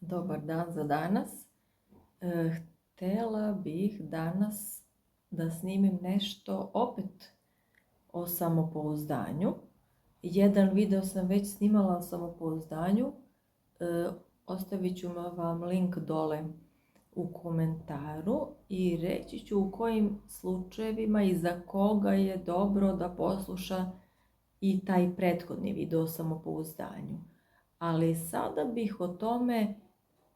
Dobar dan za danas. Htjela bih danas da snimim nešto opet o samopouzdanju. Jedan video sam već snimala o samopouzdanju. Ostavit ću vam link dole u komentaru i reći ću u kojim slučajevima i za koga je dobro da posluša i taj prethodni video o samopouzdanju. Ali sada bih o tome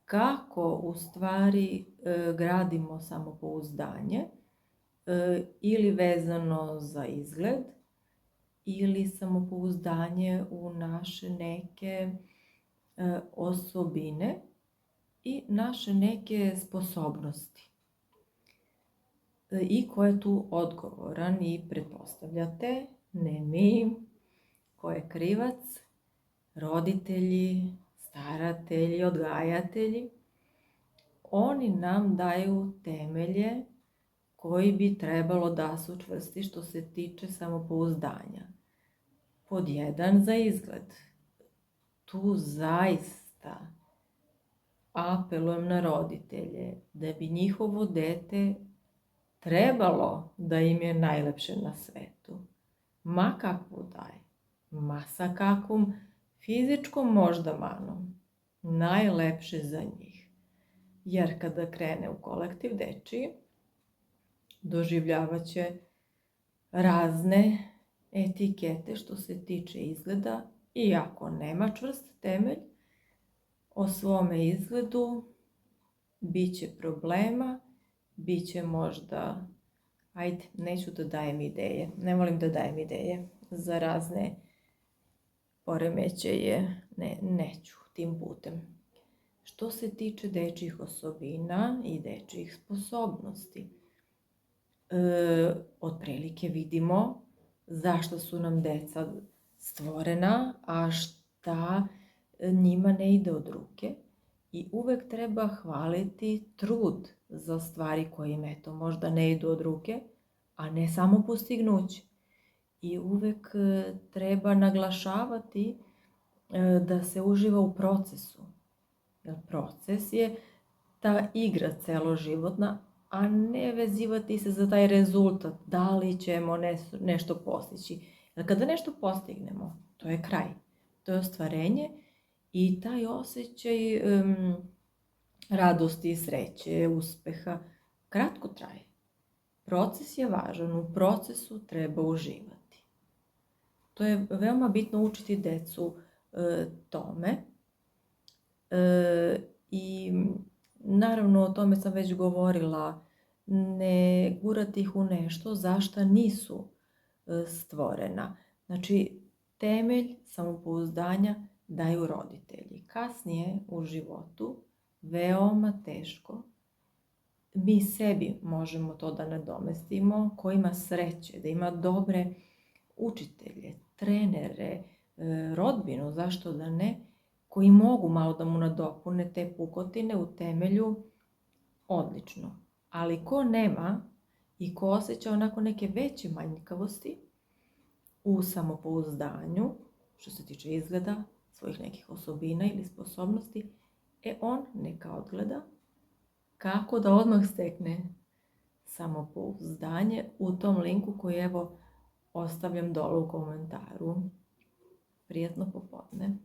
kako u stvari gradimo samopouzdanje ili vezano za izgled ili samopouzdanje u naše neke osobine i naše neke sposobnosti. I ko je tu odgovoran i pretpostavljate, ne mi, ko je krivac, roditelji, staratelji, odgajatelji. Oni nam daju temelje koji bi trebalo da su čvrsti što se tiče samopouzdanja. Pod 1 za izgled. Tu zaista apelujem na roditelje da bi njihovo dete trebalo da im je najlepše na svetu. Ma kakvu daje, ma sa kakvom fizičkom možda manom, najlepše za njih. Jer kada krene u kolektiv dečiji, doživljavat će razne etikete što se tiče izgleda i ako nema čvrst temelj o svome izgledu, bit će problema, bit će možda, neću da dajem ideje, ne volim da dajem ideje za razne poremećaje, neću tim putem. Što se tiče dečjih osobina i dečjih sposobnosti, otprilike vidimo zašto su nam deca stvorena, a šta njima ne ide od ruke. I uvek treba hvaliti trud za stvari koje im možda ne idu od ruke, a ne samo postignuće. I uvek treba naglašavati da se uživa u procesu. Jer proces je ta igra celoživotna, a ne vezivati se za taj rezultat, da li ćemo nešto postići. Jer kada nešto postignemo, to je kraj, to je ostvarenje i taj osjećaj radosti, sreće, uspeha, kratko traje. Proces je važan, u procesu treba uživati. To je veoma bitno učiti decu tome. I naravno o tome sam već govorila, ne gurati ih u nešto za šta nisu stvorena. Znači, temelj samopouzdanja daju roditelji. Kasnije u životu, veoma teško, mi sebi možemo to da nadomestimo, ko ima sreće, da ima dobre učitelje, trenere, rodbinu, zašto da ne, koji mogu malo da mu nadopune te pukotine u temelju, odlično. Ali ko nema i ko osjeća onako neke veće manjkavosti u samopouzdanju, što se tiče izgleda, svojih nekih osobina ili sposobnosti, on neka odgleda kako da odmah stekne samopouzdanje u tom linku koji ostavljam dole u komentaru. Prijatno popodne.